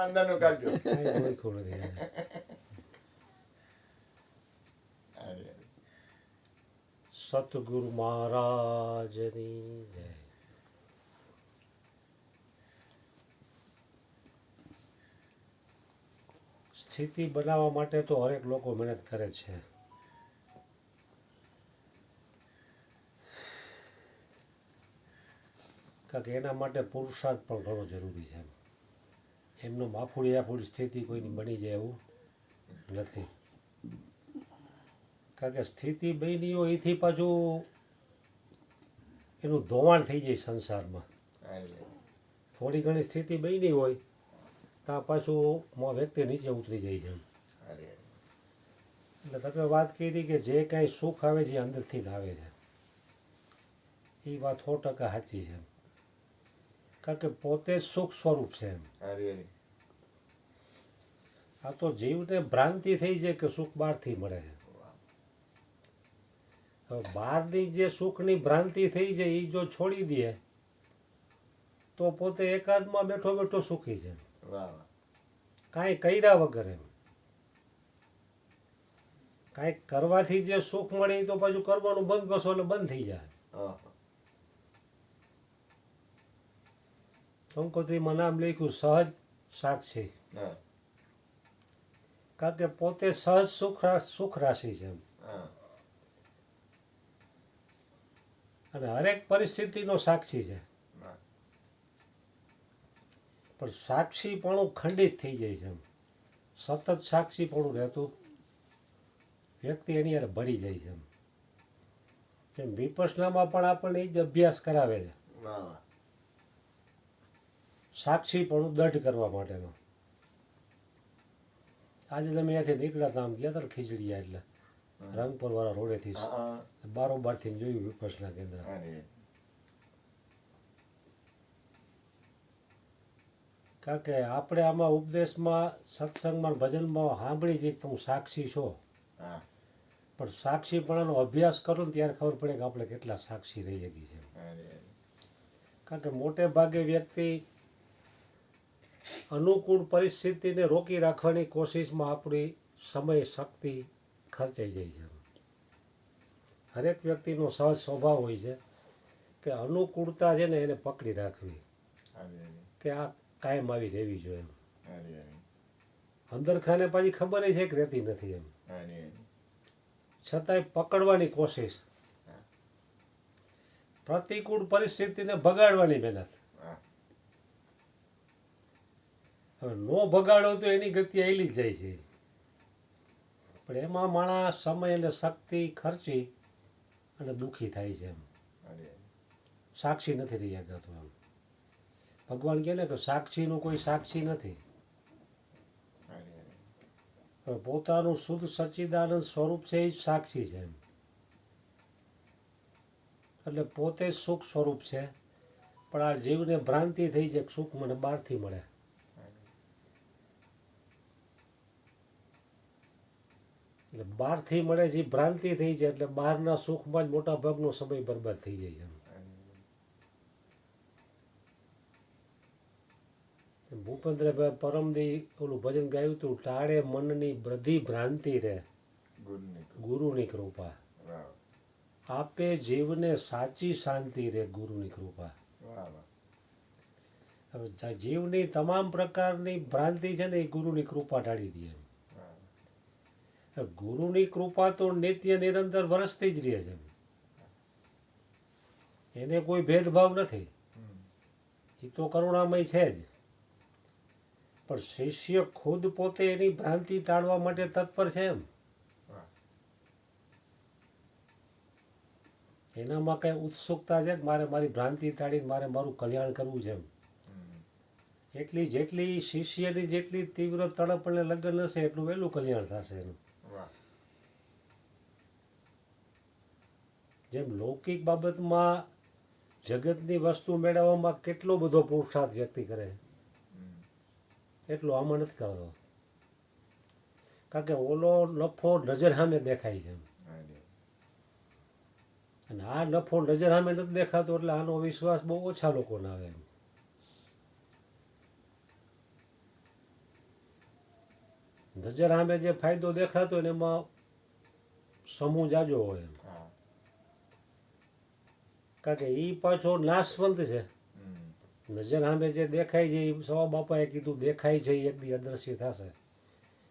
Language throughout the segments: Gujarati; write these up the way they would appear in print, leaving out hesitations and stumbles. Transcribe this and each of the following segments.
અંદરનું કાઢજો. કાંઈ ઓળખું નથી. સતગુરુ મહારાજની જય. સ્થિતિ બનાવવા માટે તો હરેક લોકો મહેનત કરે છે. કારણ કે એના માટે પુરુષાર્થ પણ ઘણો જરૂરી છે. એમનો આફુડી સ્થિતિ કોઈની બની જાય એવું નથી. કારણ કે સ્થિતિ બની હોય એથી પાછું એનું ધોવાણ થઈ જાય સંસારમાં. થોડી ઘણી સ્થિતિ બની હોય ત્યાં પાછું વ્યક્તિ નીચે ઉતરી જાય છે. એટલે તમે વાત કરી કે જે કાંઈ સુખ આવે છે એ અંદરથી જ આવે છે, એ વાત 100% સાચી છે. કારણ કે પોતે જ સુખ સ્વરૂપ છે. આ તો જીવને ભ્રાંતિ થઈ જાય કે સુખ બહારથી મળે છે. હવે બહારની જે સુખની ભ્રાંતિ થઈ જાય એ જો છોડી દે તો પોતે એકાદમાં બેઠો બેઠો સુખી છે, કાંઈ કર્યા વગર. એમ કાંઈક કરવાથી જે સુખ મળે એ તો પાછું કરવાનું બંધ કરશો એટલે બંધ થઈ જાય. કંકોત્રીમાં નામ લખ્યું સહજ સાક્ષી. કારણ કે પોતે સહજ સુખ રાશિ છે અને હરેક પરિસ્થિતિનો સાક્ષી છે. પણ સાક્ષીપણું ખંડિત થઈ જાય છે. સતત સાક્ષીપણું રહેતું વ્યક્તિ એની યાર ભળી જાય છે. એમ વિપસનામાં પણ આપણને એ જ અભ્યાસ કરાવે છે, સાક્ષીપણું દઢ કરવા માટેનો. આજે તમે અહીંયાથી નીકળ્યા હતા, આમ ગયા હતા ખીચડીયા એટલે રંગપુર વાળા રોડેથી બારોબારથી જોયું વિપસના કેન્દ્ર. કારણ કે આપણે આમાં ઉપદેશમાં સત્સંગમાં ભજનમાં સાંભળી છે કે હું સાક્ષી છો, પણ સાક્ષીપણાનો અભ્યાસ કરો ને ત્યારે ખબર પડે કે આપણે કેટલા સાક્ષી રહી શકીએ છીએ. કારણ કે મોટે ભાગે વ્યક્તિ અનુકૂળ પરિસ્થિતિને રોકી રાખવાની કોશિશમાં આપણી સમય શક્તિ ખર્ચાઈ જાય છે. હરેક વ્યક્તિનો સહજ સ્વભાવ હોય છે કે અનુકૂળતા છે ને એને પકડી રાખવી, કે આ કાયમ આવી રહેવી જોઈએ. અંદર ખાને પાછી ખબર છે કે રહેતી નથી એમ, છતાંય પકડવાની કોશિશ, પ્રતિકૂળ પરિસ્થિતિને ભગાડવાની મહેનત. હવે નો ભગાડો તો એની ગતિ આવેલી જ જાય છે, પણ એમાં માણસ સમય અને શક્તિ ખર્ચી અને દુઃખી થાય છે. એમ સાક્ષી નથી રહી શકતો. એમ ભગવાન કહે ને કે સાક્ષીનું કોઈ સાક્ષી નથી. પોતાનું શુદ્ધ સચ્ચિદાનંદ સ્વરૂપ છે એ જ સાક્ષી છે. એમ એટલે પોતે જ સુખ સ્વરૂપ છે, પણ આ જીવને ભ્રાંતિ થઈ છે કે સુખ મને બહારથી મળે. એટલે બહારથી મળે છે ભ્રાંતિ થઈ છે, એટલે બહારના સુખમાં જ મોટા ભાગનો સમય બરબાદ થઈ જાય છે. ભૂપેન્દ્રભાઈ પરમદી ઓલું ભજન ગાયું હતું, ટાળે મનની બધી ભ્રાંતિ રે ગુરુની કૃપા, આપે જીવને સાચી શાંતિ રે ગુરુની કૃપા. હવે જીવની તમામ પ્રકારની ભ્રાંતિ છે ને એ ગુરુની કૃપા ટાળી દે. ગુરુની કૃપા તો નિત્ય નિરંતર વરસતી જ રહે છે, એને કોઈ ભેદભાવ નથી, એ તો કરુણામય છે જ. પણ શિષ્ય ખુદ પોતે એની ભ્રાંતિ ટાળવા માટે તત્પર છે. એનામાં કઈ ઉત્સુકતા છે કે મારે મારી ભ્રાંતિ ટાળીને મારે મારું કલ્યાણ કરવું છે. એટલી જેટલી શિષ્યની જેટલી તીવ્ર તડપ અને લગ્ન હશે એટલું વહેલું કલ્યાણ થશે એનું. જેમ લૌકિક બાબતમાં જગતની વસ્તુ મેળવવામાં કેટલો બધો પુરુષાર્થ વ્યક્તિ કરે, એટલું આમાં નથી કરતો. કારણ કે ઓલો નફો નજર સામે દેખાય છે, અને આ નફો નજર સામે નથી દેખાતો, એટલે આનો વિશ્વાસ બહુ ઓછા લોકોને આવે. નજર સામે જે ફાયદો દેખાતો હોય ને એમાં સમૂહ જાજો હોય એમ. હા. કારણ કે એ પાછો નાશવંત છે. નજર સામે જે દેખાય છે એ સવા બાપાએ કીધું દેખાય છે એ એક દી અદ્રશ્ય થશે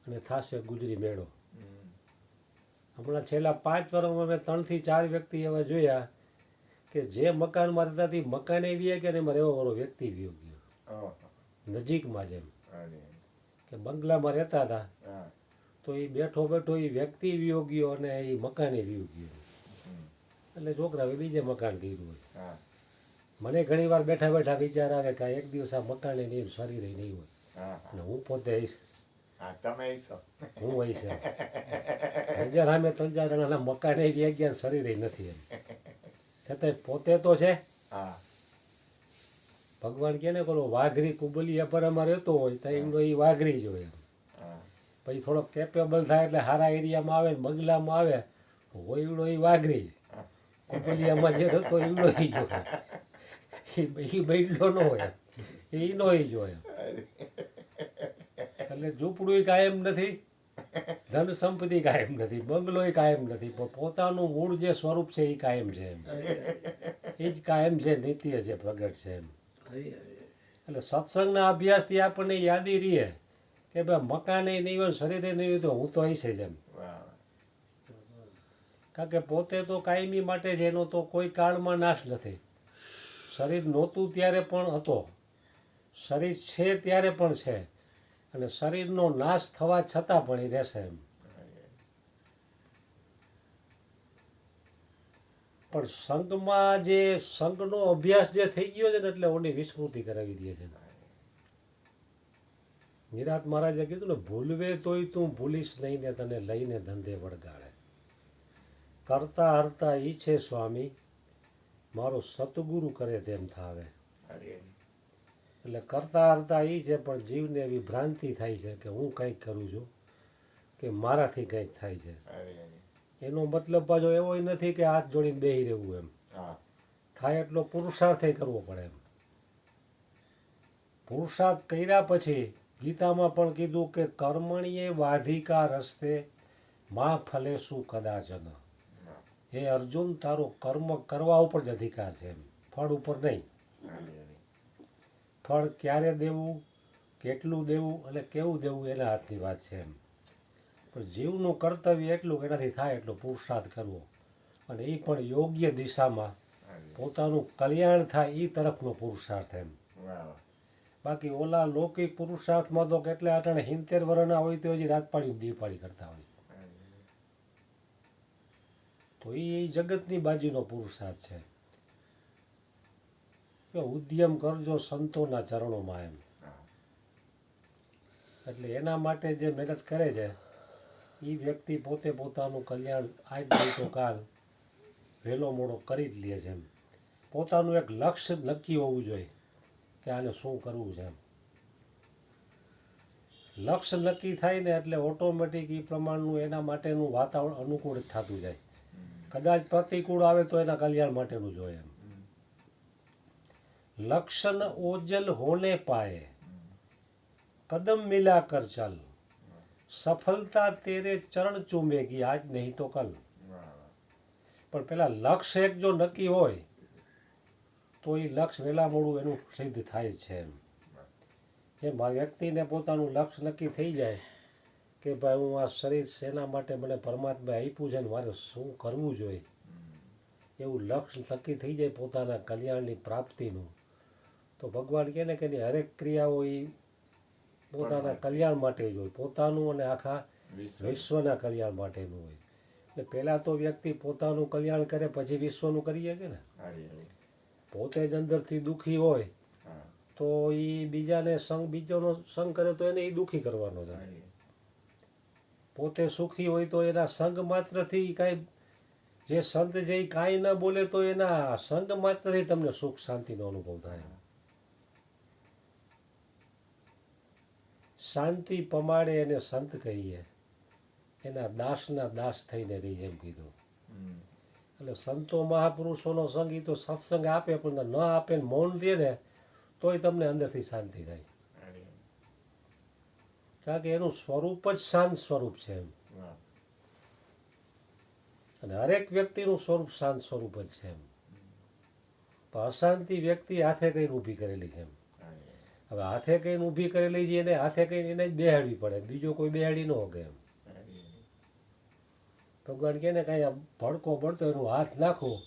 અને થશે ગુજરી મેળો. હમણાં છેલ્લા 5 વર્ષમાં મેં 3 થી 4 વ્યક્તિ એવા જોયા કે જે મકાનમાં રહેતા હતી મકાને વી ગયા ને એમાં રહેવા વાળો વ્યક્તિ વી ગયો નજીકમાં જેમ કે બંગલામાં રહેતા હતા તો એ બેઠો બેઠો એ વ્યક્તિ વીયો ગયો અને એ મકાને વીયો ગયો એટલે છોકરાએ બીજે મકાન કર્યું હોય. મને ઘણી વાર બેઠા બેઠા વિચાર આવે કે એક દિવસ આ મકાને નહીં શરીરે નહીં હોય અને હું પોતે આવીશ. હું હોય છે નજર સામે 3-4 જણાના મકાને વી ગયા શરીરે નથી એમ છતાંય પોતે તો છે. ભગવાન કે ને પેલો વાઘરી કુબલી અપરામાં રહેતો હોય તો એમનો એ વાઘરી જ હોય. પછી થોડોક કેપેબલ થાય એટલે સારા એરિયામાં આવે ને બંગલામાં આવે હોય એવડો એ વાઘરી કુબલિયામાં જે રહેતો એવડો એ જોય એ બૈડલો ન હોય એનો એ જોય. એટલે ઝૂંપડું કાયમ નથી, ધન સંપત્તિ કાયમ નથી, બંગલો કાયમ નથી, પણ પોતાનું મૂળ જે સ્વરૂપ છે એ કાયમ છે એમ. એ જ કાયમ છે, નિત્ય છે, પ્રગટ છે એમ. એટલે સત્સંગના અભ્યાસથી આપણને યાદી રહીએ કે ભાઈ મકાને નહીં હોય શરીરે નહીં હોય તો હું તો હશે જ એમ. કારણ કે પોતે તો કાયમી માટે છે, એનો તો કોઈ કાળમાં નાશ નથી. શરીર નહોતું ત્યારે પણ હતો, શરીર છે ત્યારે પણ છે, અને શરીરનો નાશ થવા છતાં પણ એ રહેશે એમ. પણ સંઘમાં જે સંઘનો અભ્યાસ જે થઈ ગયો છે ને એટલે ઓની વિસ્મૃતિ કરાવી દે છે. નિરાત મહારાજે કીધું ને, ભૂલવે તોય તું ભૂલીશ નહીં ને તને લઈને ધંધે વળગાડે. કરતા હરતા ઈ છે સ્વામી, મારો સતગુરુ કરે તેમ થાવે. એટલે કરતા હરતા ઈ છે, પણ જીવને એવી ભ્રાંતિ થાય છે કે હું કંઈક કરું છું કે મારાથી કંઈક થાય છે. એનો મતલબ પાછો એવો નથી કે હાથ જોડીને બેહી રહેવું એમ. થાય એટલો પુરુષાર્થ કરવો પડે એમ. પુરુષાર્થ કર્યા પછી ગીતામાં પણ કીધું કે કર્મણીએ વાધિકા રસ્તે માં ફલેશું કદાચન. હે અર્જુન, તારો કર્મ કરવા ઉપર જ અધિકાર છે એમ, ફળ ઉપર નહીં. ફળ ક્યારે દેવું, કેટલું દેવું અને કેવું દેવું એના હાથની વાત છે એમ. પણ જીવનું કર્તવ્ય એટલું કે એનાથી થાય એટલો પુરુષાર્થ કરવો, અને એ પણ યોગ્ય દિશામાં પોતાનું કલ્યાણ થાય એ તરફનો પુરુષાર્થ એમ. બાકી ઓલા લૌકિક પુરુષાર્થમાં તો કેટલા અટાણે 70 વર્ષના હોય તો હજી રાત પાડી દી પાડી કરતા હોય. તો એ જગતની બાજુનો પુરુષાર્થ છે કે ઉદ્યમ કરજો સંતોના ચરણોમાં એમ. એટલે એના માટે જે મહેનત કરે છે એ વ્યક્તિ પોતે પોતાનું કલ્યાણ આજ નહીં તો કાલ વહેલો મોડો કરી જ લે છે એમ. પોતાનું એક લક્ષ્ય નક્કી હોવું જોઈએ કે આને શું કરવું છે એમ. લક્ષ્ય નક્કી થાય ને એટલે ઓટોમેટિક એ પ્રમાણનું એના માટેનું વાતાવરણ અનુકૂળ થતું જાય. કદાચ પ્રતિકૂળ આવે તો એના કલ્યાણ માટેનું જોઈએ એમ. લક્ષણ ઓજલ હોને પાએ, કદમ મિલા કર ચલ, સફળતા તેરે ચરણ ચૂમેગી આજ નહીં તો કલ. પણ પેલા લક્ષ્ય એક જો નક્કી હોય તો એ લક્ષ્ય વહેલા મોડું એનું સિદ્ધ થાય છે એમ. જેમ વ્યક્તિને પોતાનું લક્ષ્ય નક્કી થઈ જાય કે ભાઈ હું આ શરીર શેના માટે મને પરમાત્માએ આપ્યું છે ને મારે શું કરવું જોઈએ, એવું લક્ષ્ય નક્કી થઈ જાય પોતાના કલ્યાણની પ્રાપ્તિનું, તો ભગવાન કહે ને કે એની હરેક ક્રિયાઓ એ પોતાના કલ્યાણ માટે જ હોય, પોતાનું અને આખા વિશ્વના કલ્યાણ માટેનું હોય. એટલે પહેલાં તો વ્યક્તિ પોતાનું કલ્યાણ કરે પછી વિશ્વનું કરી શકે ને. પોતે જ અંદરથી દુઃખી હોય તો એ બીજાનો સંગ કરે તો એને એ દુઃખી કરવાનો છે. પોતે સુખી હોય તો એના સંગ માત્રથી કાંઈ, જે સંત છે એ કાંઈ ન બોલે તો એના સંગ માત્રથી તમને સુખ શાંતિનો અનુભવ થાય. શાંતિ પમાડે એને સંત કહીએ, એના દાસના દાસ થઈને રહી એમ કીધું. એટલે સંતો મહાપુરુષોનો સંગ એ તો સત્સંગ આપે, પણ ન આપે ને મૌન રહે ને તોય તમને અંદરથી શાંતિ થાય. કારણ કે એનું સ્વરૂપ જ શાંત સ્વરૂપ છે એમ. અને હરેક વ્યક્તિનું સ્વરૂપ શાંત સ્વરૂપ જ છે એમ. પણ અશાંતિ વ્યક્તિ હાથે કઈને ઊભી કરેલી છે એમ. હવે હાથે કઈને ઊભી કરેલી છે એને હાથે કઈને એને જ બેહાડવી પડે, બીજો કોઈ બેહાડી ન શકે એમ. ભગવાન કહે ને કાંઈ ભડકો પડતો એનું હાથ નાખું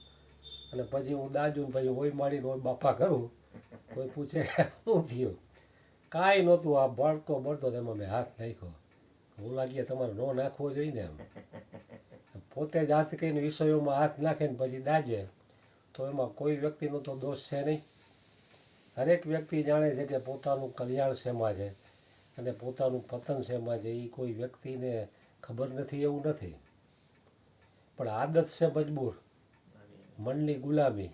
અને પછી હું દાજુ ને પછી ઓય માડીને ઓય બાપા કરું, કોઈ પૂછે શું થયું, કાંઈ નહોતું, આ ભડકો પડતો તેમાં મેં હાથ નાખ્યો. હું લાગીએ તમારે ન નાખવો જોઈએ ને એમ. પોતે જ હાથ કહીને વિષયોમાં હાથ નાખે ને પછી દાજે તો એમાં કોઈ વ્યક્તિનો તો દોષ છે નહીં. હરેક વ્યક્તિ જાણે છે કે પોતાનું કલ્યાણ શેમાં છે અને પોતાનું પતન શેમાં છે, એ કોઈ વ્યક્તિને ખબર નથી એવું નથી. પણ આદત છે મજબૂર, મનની ગુલામી.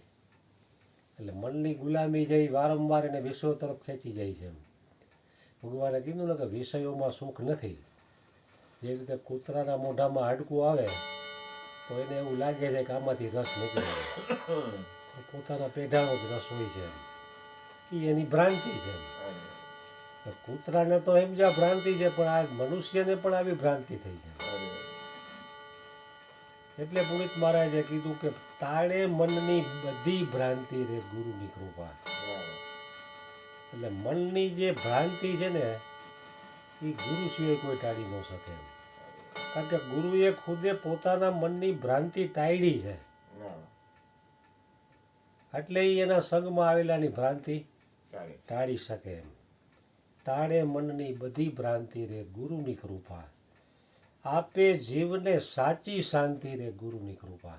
એટલે મનની ગુલામી જે વારંવાર એને વિષયો તરફ ખેંચી જાય છે એમ. ભગવાને કીધું ને કે વિષયોમાં સુખ નથી. જે રીતે કૂતરાના મોઢામાં હાડકું આવે તો એને એવું લાગે છે કે આમાંથી રસ નીકળે, પોતાના પેઢાનો જ રસ હોય છે એમ. એ એની ભ્રાંતિ છે. કૂતરાને તો એમ જ્યાં ભ્રાંતિ છે, પણ આ મનુષ્યને પણ આવી ભ્રાંતિ થઈ છે. એટલે પુનિત મહારાજે કીધું કે તાળે મનની બધી ભ્રાંતિ રે ગુરુની કૃપા. એટલે મનની જે ભ્રાંતિ છે ને એ ગુરુ સિવાય કોઈ ટાળી ન શકે એમ. કારણ કે ગુરુએ ખુદે પોતાના મનની ભ્રાંતિ ટાળી છે, એટલે એના સંગમાં આવેલાની ભ્રાંતિ ટાળી શકે એમ. તાળે મનની બધી ભ્રાંતિ રે ગુરુની કૃપા, આપે જીવને સાચી શાંતિ રે ગુરુની કૃપા.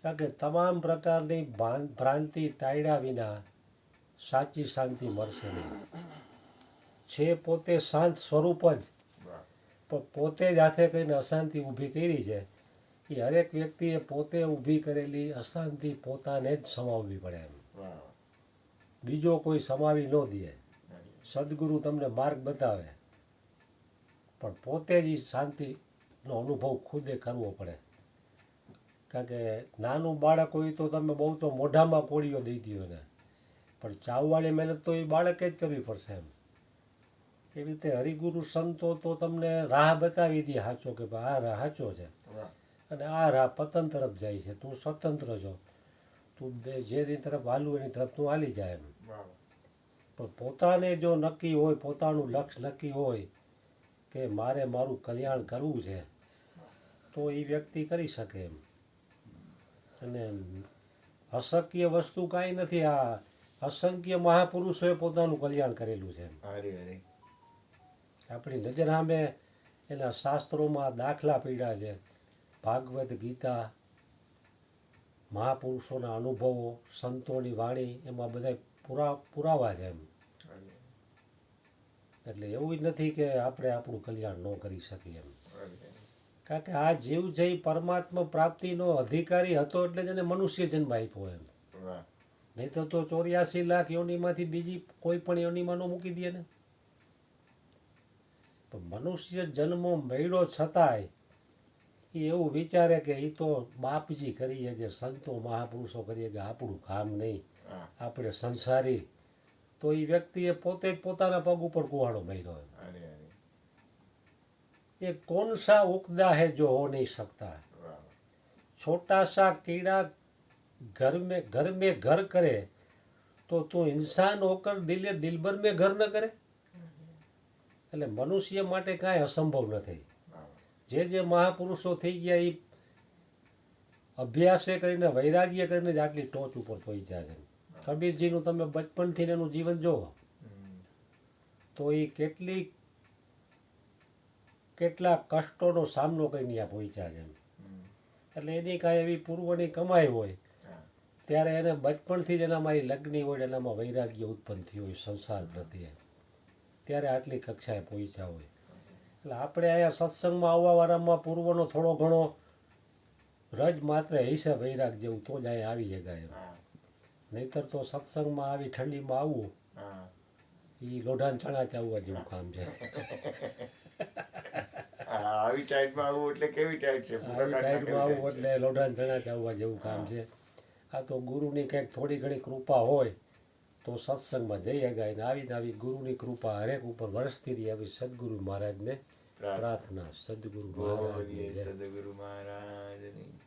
કારણ કે તમામ પ્રકારની ભ્રાંતિ ટાળ્યા વિના સાચી શાંતિ મળશે નહીં. છે પોતે શાંત સ્વરૂપ જ, પણ પોતે જ હાથે કહીને અશાંતિ ઊભી કરી છે. એ હરેક વ્યક્તિએ પોતે ઊભી કરેલી અશાંતિ પોતાને જ સમાવવી પડે એમ. બીજો કોઈ સમાવી ન દે. સદગુરુ તમને માર્ગ બતાવે, પણ પોતે જ શાંતિનો અનુભવ ખુદે કરવો પડે. કારણ કે નાનું બાળક હોય તો તમે બહુ તો મોઢામાં કોળીઓ દઈ દો ને, પણ ચાવવાળી મહેનત તો એ બાળકે જ કરવી પડશે એમ. એ રીતે હરિગુરુ સંતો તો તમને રાહ બતાવી દે સાચો, કે ભાઈ આ રાહ સાચો છે અને આ રાહ પતન તરફ જાય છે, તું સ્વતંત્ર છો, તું જેની તરફ હાલવું એની તરફ તું હાલી જાય એમ. પણ પોતાને જો નક્કી હોય, પોતાનું લક્ષ્ય નક્કી હોય કે મારે મારું કલ્યાણ કરવું છે, તો એ વ્યક્તિ કરી શકે એમ. અને અશક્ય વસ્તુ કાંઈ નથી. આ અસંખ્ય મહાપુરુષોએ પોતાનું કલ્યાણ કરેલું છે. આપણી નજર સામે એના શાસ્ત્રોમાં દાખલા પીડ્યા છે. ભાગવત ગીતા, મહાપુરુષોના અનુભવો, સંતોની વાણી, એમાં બધા પુરાવા છે એમ. એટલે એવું જ નથી કે આપણે આપણું કલ્યાણ ન કરી શકીએ એમ. કારણ કે આ જીવ છે એ પરમાત્મા પ્રાપ્તિનો અધિકારી હતો એટલે જ એને મનુષ્ય જન્મ આપ્યો એમ. નહીં તો 84 લાખ યોનિમાંથી બીજી કોઈ પણ યોનિમાં ન મૂકી દે ને. પણ મનુષ્ય જન્મ મળ્યો છતાંય એ એવું વિચારે કે એ તો બાપજી કરીએ કે સંતો મહાપુરુષો કરીએ કે આપણું કામ નહીં, આપણે સંસારી. તો એ વ્યક્તિએ પોતે જ પોતાના પગ ઉપર કુહાડો માર્યો. ये कौन सा उकदा है जो हो नहीं सकता, छोटा सा कीड़ा घर में घर करे तो તું इंसान होकर दिलबर में घर न करे. એટલે મનુષ્ય માટે કાંઈ અસંભવ નથી. જે મહાપુરુષો થઈ ગયા એ અભ્યાસે કરીને, વૈરાગ્ય કરીને જ આટલી ટોચ ઉપર પહોંચ્યા છે. કબીરજીનું તમે બચપનથી એનું જીવન જુઓ તો એ કેટલા કષ્ટોનો સામનો કરીને આ પહોંચ્યા છે. એટલે એની કાંઈ એવી પૂર્વની કમાઈ હોય ત્યારે એને બચપણથી જ એનામાં એ લગ્ની હોય, એનામાં વૈરાગ્ય ઉત્પન્ન થયું હોય સંસાર પ્રત્યે, ત્યારે આટલી કક્ષાએ પહોંચ્યા હોય. એટલે આપણે અહીંયા સત્સંગમાં આવવાવાળામાં પૂર્વનો થોડો ઘણો રજ માત્ર હિસાબ વૈરાગ જેવું તો જ અહીંયા આવી શકાય એમ. નહીંતર તો સત્સંગમાં આવી ઠંડીમાં આવવું એ લોઢાન ચણા ચાવવા જેવું કામ છે. આવી ટાઈટમાં આવવું એટલે કેવી ટાઈટ છે? આવી ટાઈટમાં આવવું એટલે લોઢાન ચણા ચાવવા જેવું કામ છે. આ તો ગુરુની કંઈક થોડી ઘણી કૃપા હોય તો સત્સંગમાં જઈ શકાય ને આવી ગુરુની કૃપા હરેક ઉપર વરસતી રહી આવી સદગુરુ મહારાજને પ્રાર્થના. સદગુરુ મહારાજની જય. સદગુરુ મહારાજની